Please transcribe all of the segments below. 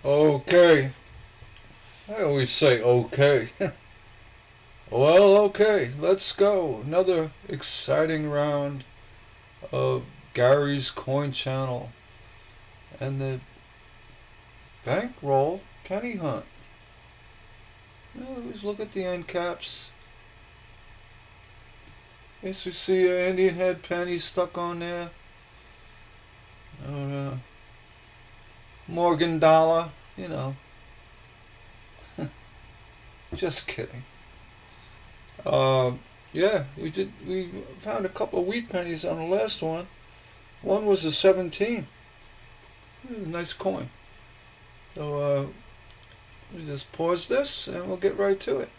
Okay. I always say okay. Well, okay, let's go. Another exciting round of Gary's Coin Channel and the bankroll penny hunt. Always look at the end caps. Yes, we see an Indian head penny stuck on there. Or Morgan dollar, you know. Just kidding. Uh, yeah, we found a couple of wheat pennies on the last one. One was a 17. It was a nice coin. So we just pause this and we'll get right to it.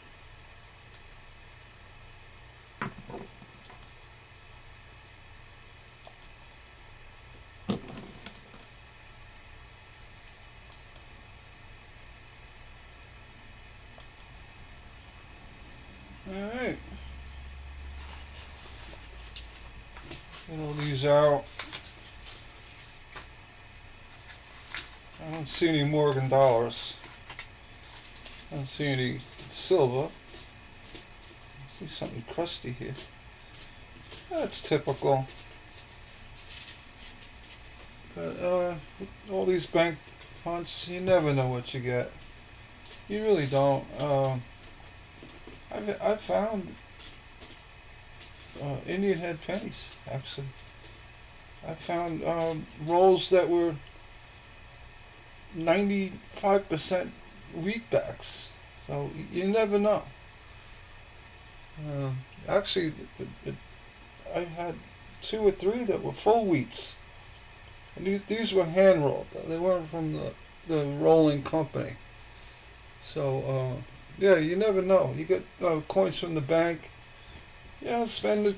Alright. Get all these out. I don't see any Morgan dollars. I don't see any silver. I see something crusty here. That's typical. But with all these bank hunts, you never know what you get. You really don't. I've found Indian head pennies, actually. I found rolls that were 95% wheatbacks. So you never know. Actually, I had two or three that were full wheats. And these were hand rolled. They weren't from the rolling company. So, yeah, you never know. You get coins from the bank. Yeah, spend the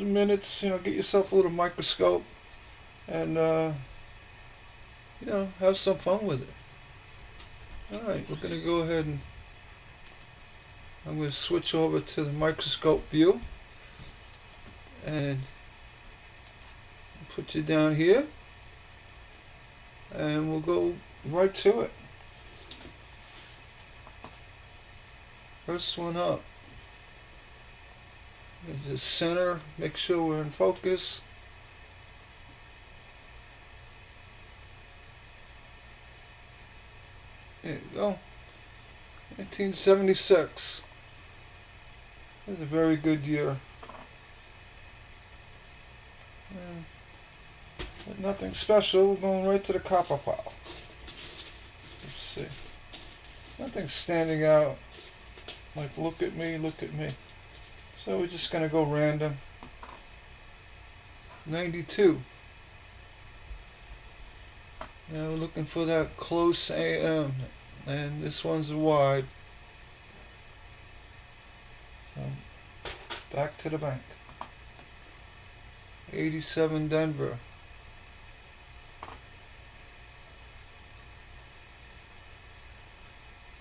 minutes, get yourself a little microscope and, have some fun with it. Alright, we're going to go ahead and I'm going to switch over to the microscope view and put you down here and we'll go right to it. First one up. Just center, make sure we're in focus. There you go. 1976. It was a very good year. But nothing special. We're going right to the copper pile. Let's see. Nothing standing out. Like, look at me, look at me. So we're just going to go random. 92. Now we're looking for that close AM. And this one's a wide. So back to the bank. 87 Denver.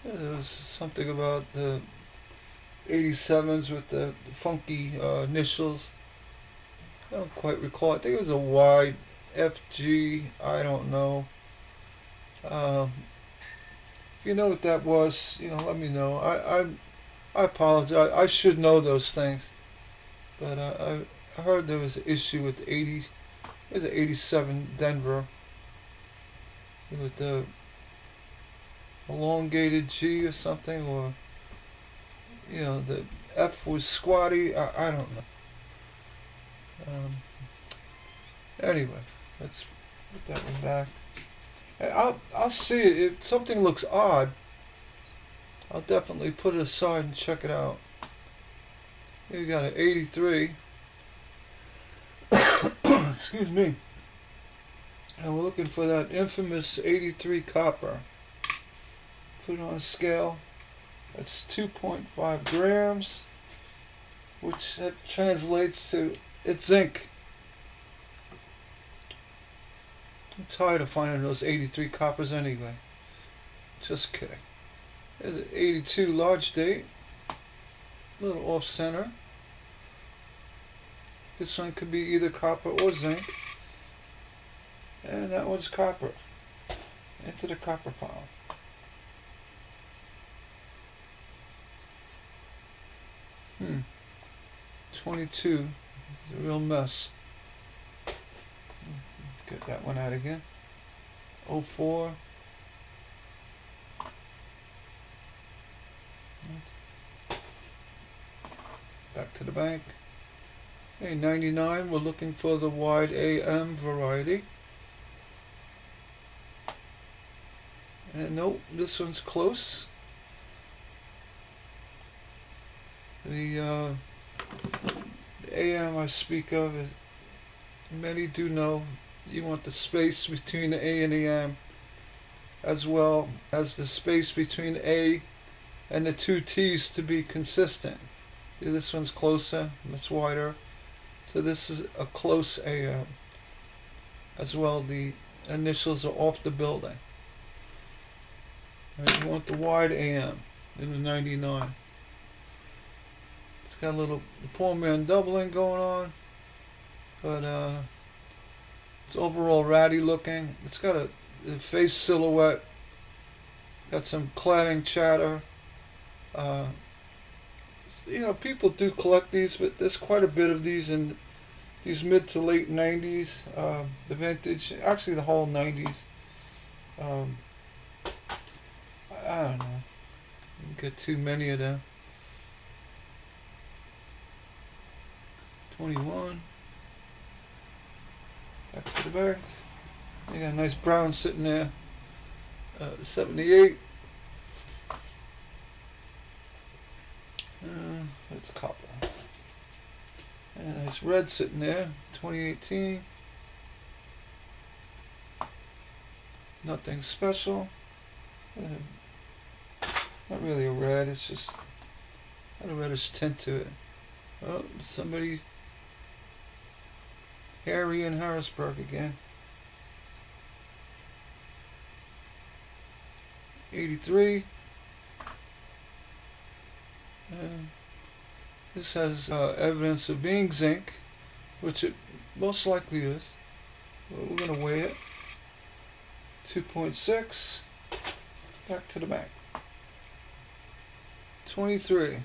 There was something about the 87s with the funky initials. I don't quite recall. I think it was a wide FG. I don't know. If you know what that was, let me know. I apologize. I should know those things, but I heard there was an issue with the 80. It was an 87 Denver with the elongated G or something, or the F was squatty. I don't know. Anyway, let's put that one back. I'll see it. If something looks odd, I'll definitely put it aside and check it out. Here we got an 83. Excuse me. And we're looking for that infamous 83 copper. Put it on a scale. That's 2.5 grams, which that translates to, it's zinc. I'm tired of finding those 83 coppers anyway. Just kidding. There's an 82 large date. A little off center. This one could be either copper or zinc. And that one's copper. into the copper pile. 22 is a real mess. Get that one out again. 04. Back to the bank. Okay, 99, we're looking for the wide AM variety. And nope, this one's close. The AM I speak of, is, many do know, you want the space between the A and the M, as well as the space between A and the two T's to be consistent. See, this one's closer, much wider. So this is a close AM. As well, the initials are off the building. Right, you want the wide AM in the 99. It's got a little poor man doubling going on, but it's overall ratty looking. It's got a face silhouette, got some cladding chatter. You know, people do collect these, but there's quite a bit of these in these mid to late 90s, the vintage, actually the whole 90s. I don't know, you get too many of them. 21. Back to the back. You got a nice brown sitting there. 78. It's copper. And a nice red sitting there. 2018. Nothing special. Not really a red. It's just got a reddish tint to it. Oh, somebody. Harry in Harrisburg again. 83. This has evidence of being zinc, which it most likely is. Well, we're going to weigh it. 2.6. Back to the back. 23.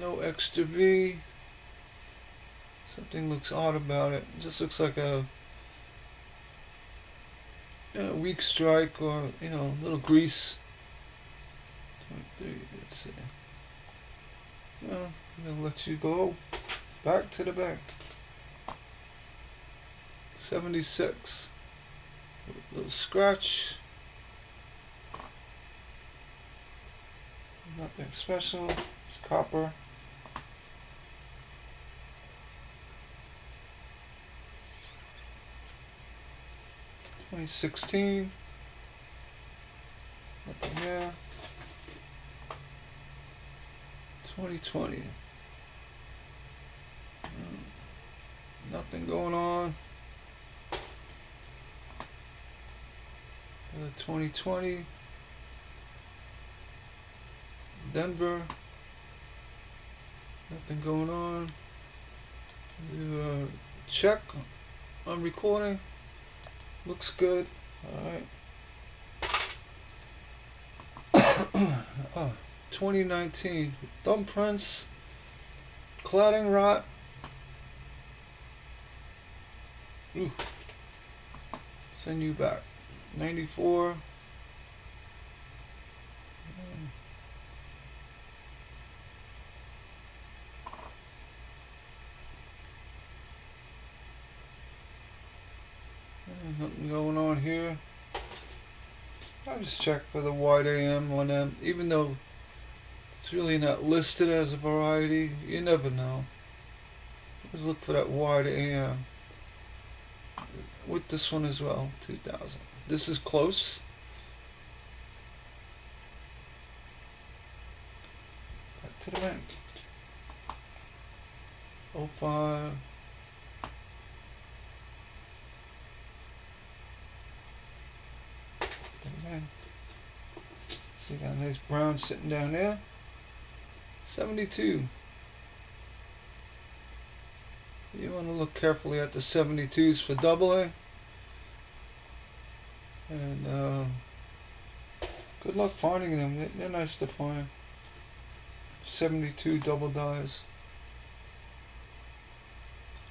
No extra V. Something looks odd about it. It just looks like a weak strike, or a little grease. 23. Let's see. Well, I'm gonna let you go. Back to the back. 76. Little scratch. Nothing special. It's copper. 2016. Nothing there. 2020. Nothing going on. 2020. Denver. Nothing going on. Do a check on recording. Looks good. Alright. 2019. Thumbprints. Cladding rot. Ooh. Send you back. 94. Nothing going on here. I just check for the wide AM on them, even though it's really not listed as a variety. You never know. Just look for that wide AM. With this one as well, 2000. This is close. Back to the bank. 05. So you got a nice brown sitting down there. 72. you want to look carefully at the 72s for doubling. And good luck finding them. They're nice to find. 72 double dies.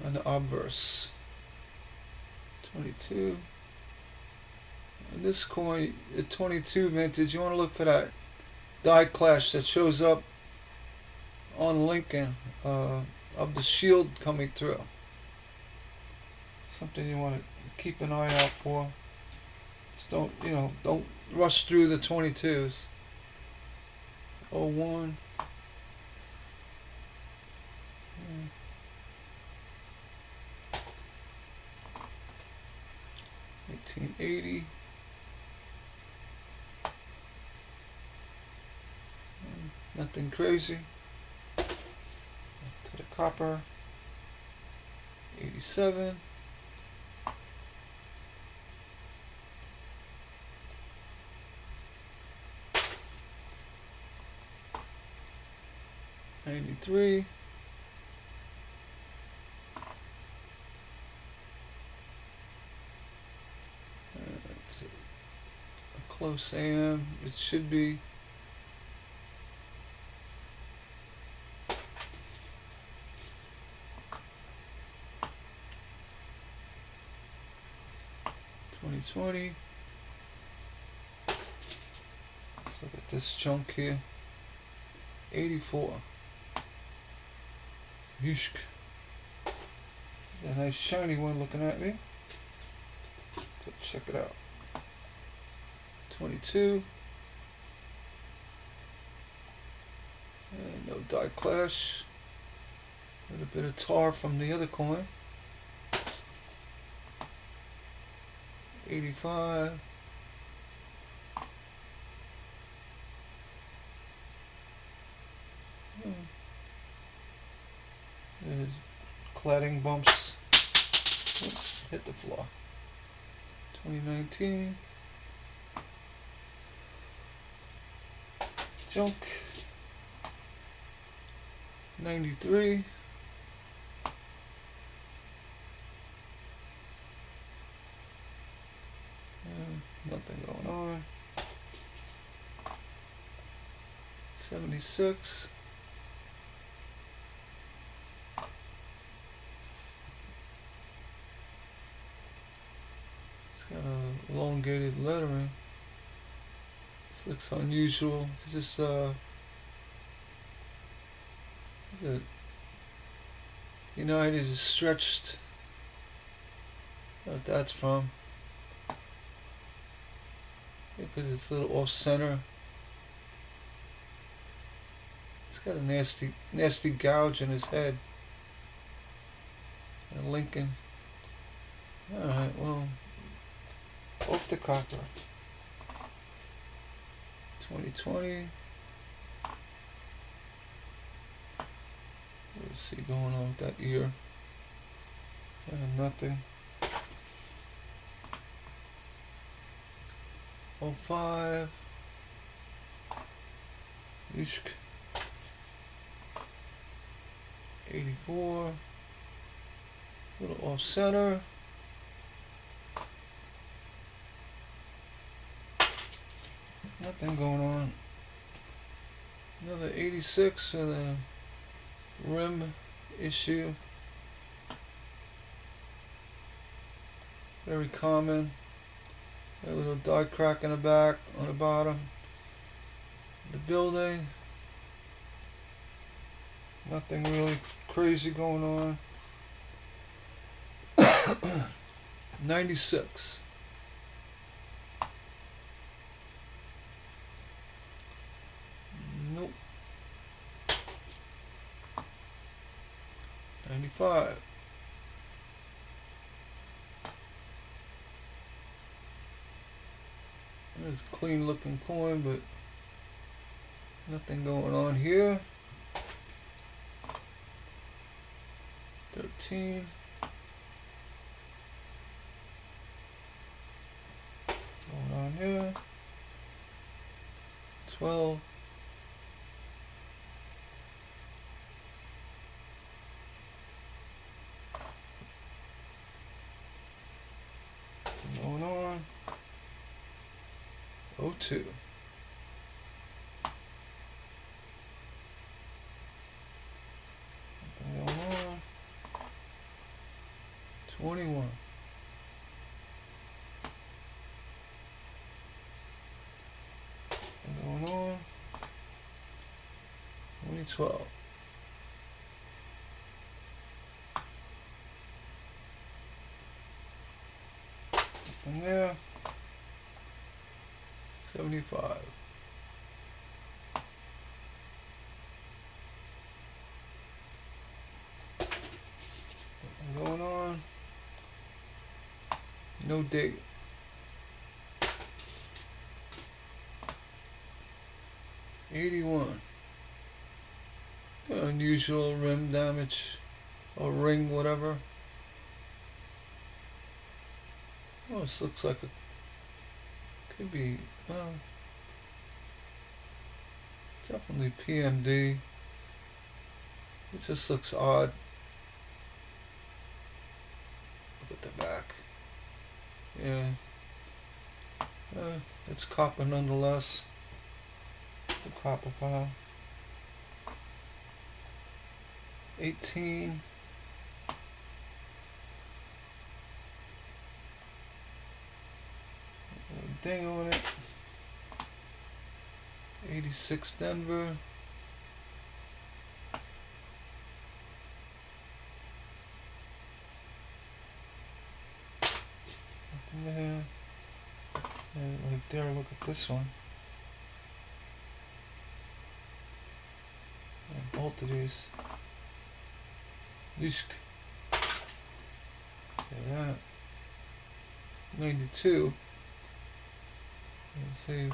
And the obverse. 22. And this coin, the 22 vintage, you want to look for that die clash that shows up on Lincoln of the shield coming through. Something you want to keep an eye out for. Just don't rush through the 22s. 01. 1880. Nothing crazy. To the copper. 87. 93. It's a close AM. It should be. $20.20. Let's look at this chunk here. 84. Yushk. A nice shiny one looking at me. Go check it out. 22. And no die clash. A little bit of tar from the other coin. 85. There's cladding bumps. Oops, hit the floor. 2019. Junk. 93. Nothing going on. 76. It's got a elongated lettering. This looks unusual. It's just the United is stretched. What that's from. Because it's a little off center. It's got a nasty gouge in his head. And Lincoln. Alright, well, off the copper. 2020. Let's see going on with that ear. And nothing. 05. Yushk. 84. A little off center. Nothing going on. Another 86 with a rim issue. Very common. A little die crack in the back, on the bottom. The building. Nothing really crazy going on. 96. Nope. 95. It's a clean looking coin, but nothing going on here. 13. Going on here. 12. 2. Nothing going on. 21. Nothing going on. 2012. Nothing there. 75. Nothing going on. No date. 81. Unusual rim damage or ring, whatever. Oh, this looks like it could be, definitely PMD. It just looks odd. Look at the back. Yeah. It's copper nonetheless. The copper file. 18. Ding on it. 86 Denver. Nothing there. And right there, look at this one. And both of these. Lisk. Yeah. 92. Let's see.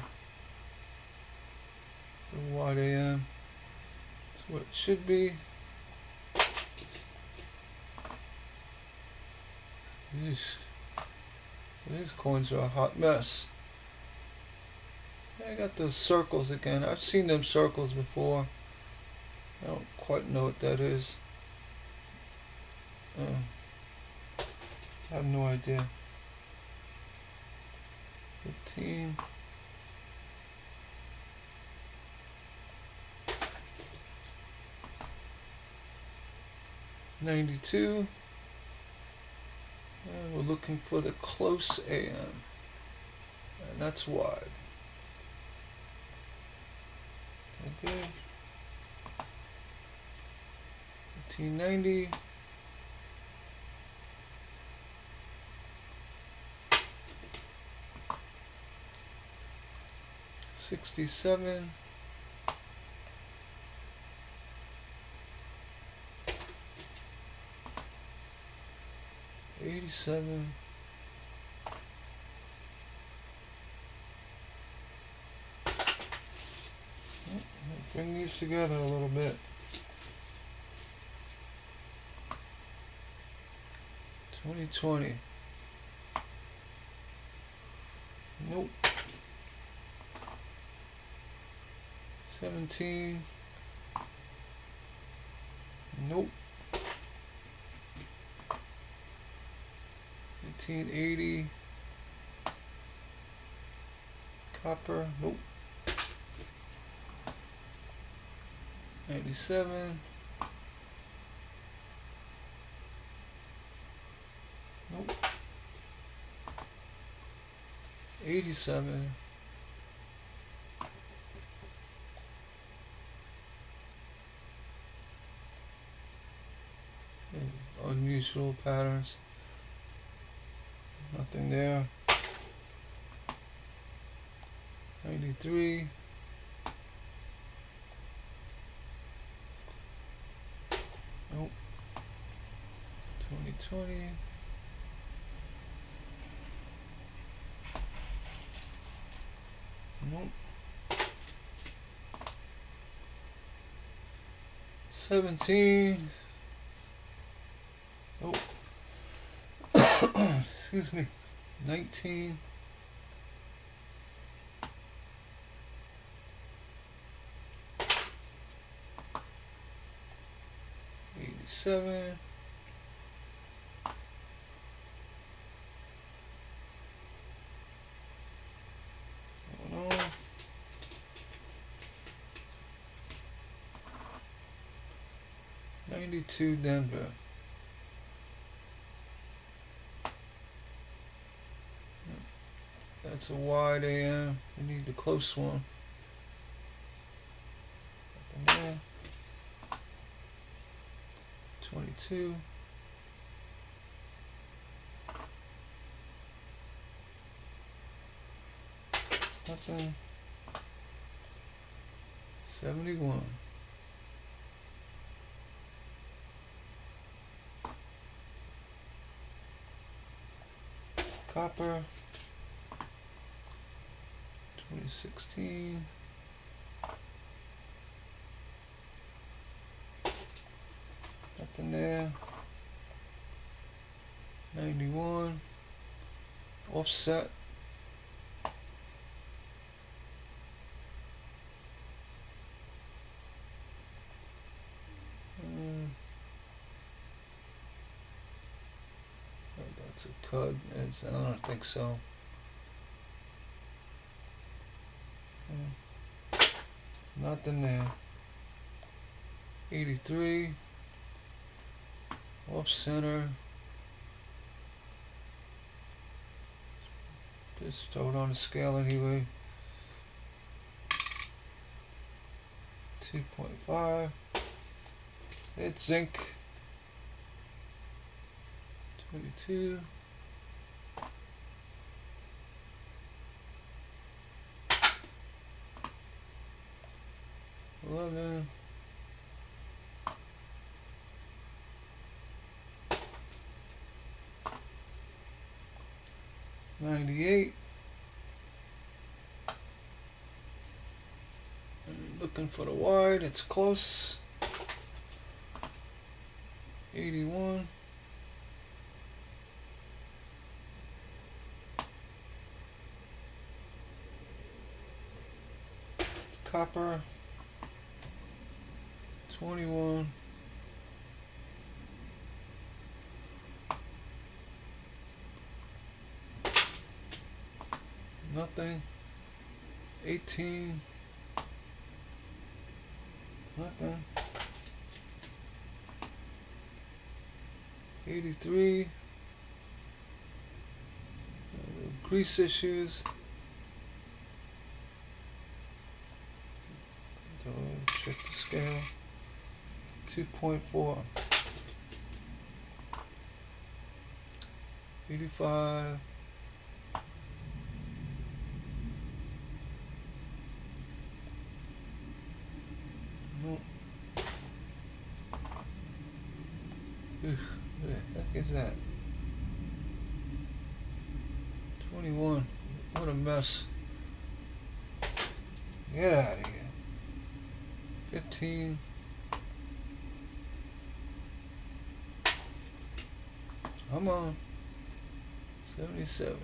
The wide AM. That's what it should be. These coins are a hot mess. I got those circles again. I've seen them circles before. I don't quite know what that is. I have no idea. 15. $92. And we're looking for the close AM. And that's wide. Okay. 1590. $67. 87. Bring these together a little bit. 2020. Nope. 17. Nope. 1880. Copper. Nope. 97. Nope. 87. Unusual patterns. Nothing there. 93. Nope. 2020. Nope. 17. Nope. Excuse me. 19. 87. Going on. 92 Denver. That's a wide AM. We need the close one. Nothing there. 22. Nothing. 71. Copper. 2016. Nothing there. 91. Offset. That's a cud. I don't think so. Nothing there. 83. Off center. Just throw it on the scale anyway. 2.5. It's zinc. 22. 11. 98. I'm looking for the wide. It's close. 81. Copper. 21. Nothing. 18. Nothing. 83. Grease issues. So check the scale. 2.4. 85. Nope. What the heck is that? 21. What a mess. Get out of here. 15. Come on. 77.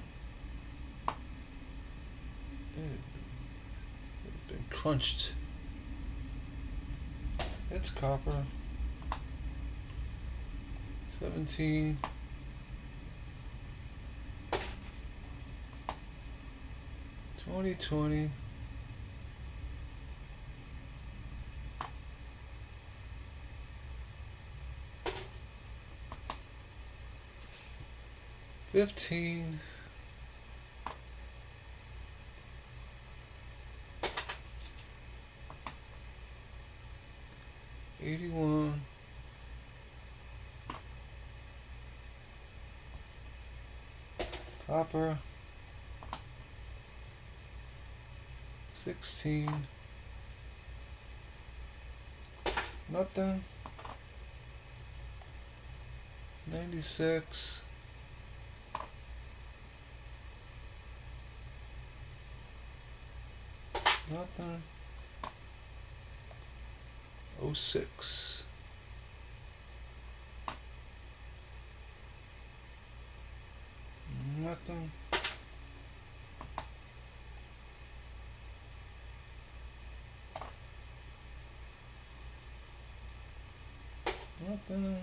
It's been crunched. It's copper. 17. 2020. 15. 81. 16. Nothing. 96. Nothing. 06. Nothing. Nothing.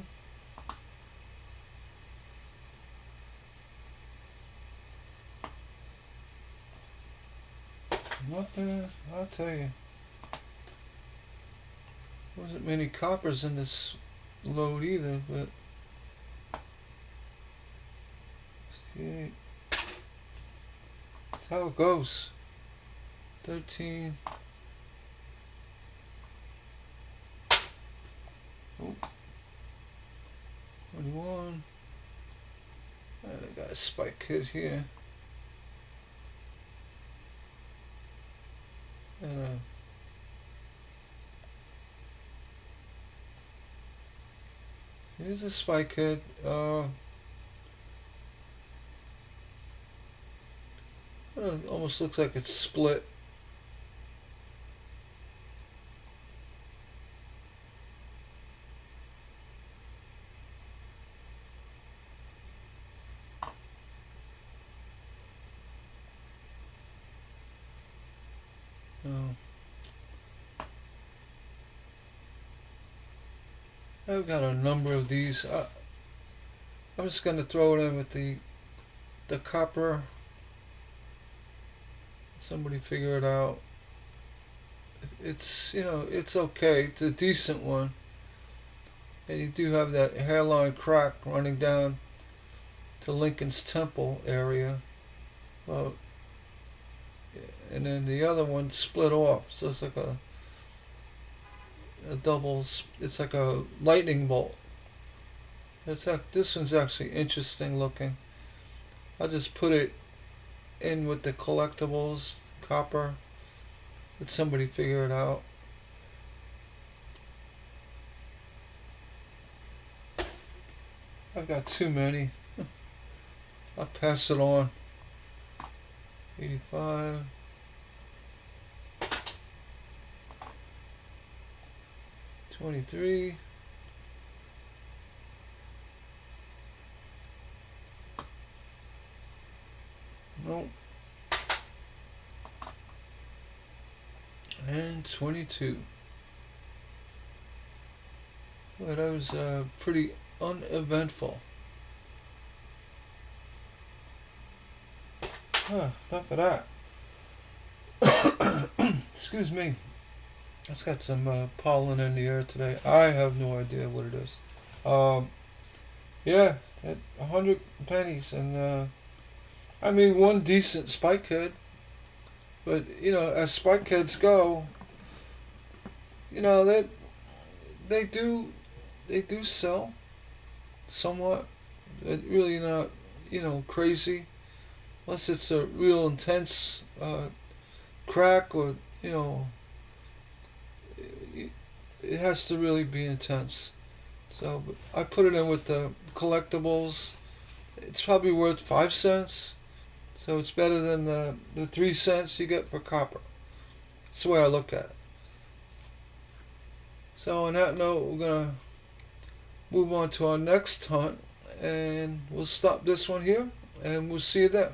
Nothing. I'll tell you. Wasn't many coppers in this load either, but 68. That's how it goes. 13. Oh. 21. And I got a spike hit here. And here's a spike hit. It almost looks like it's split. I've got a number of these. I'm just going to throw it in with the copper. Somebody figure it out. It's, it's okay. It's a decent one. And you do have that hairline crack running down to Lincoln's Temple area. Well, and then the other one split off. So it's like a double, it's like a lightning bolt. This one's actually interesting looking. I'll just put it in with the collectibles, copper. Let somebody figure it out. I've got too many. I'll pass it on. 85. 23. Nope. And 22. Well, that was pretty uneventful. Enough of that. Excuse me. It's got some pollen in the air today. I have no idea what it is. Yeah, at 100 pennies, and I mean, one decent spike head. But as spike heads go, they do sell somewhat. But really not crazy, unless it's a real intense crack, or it has to really be intense. So I put it in with the collectibles. It's probably worth 5 cents. So it's better than the 3 cents you get for copper. That's the way I look at it. So on that note, we're going to move on to our next hunt. And we'll stop this one here. And we'll see you there.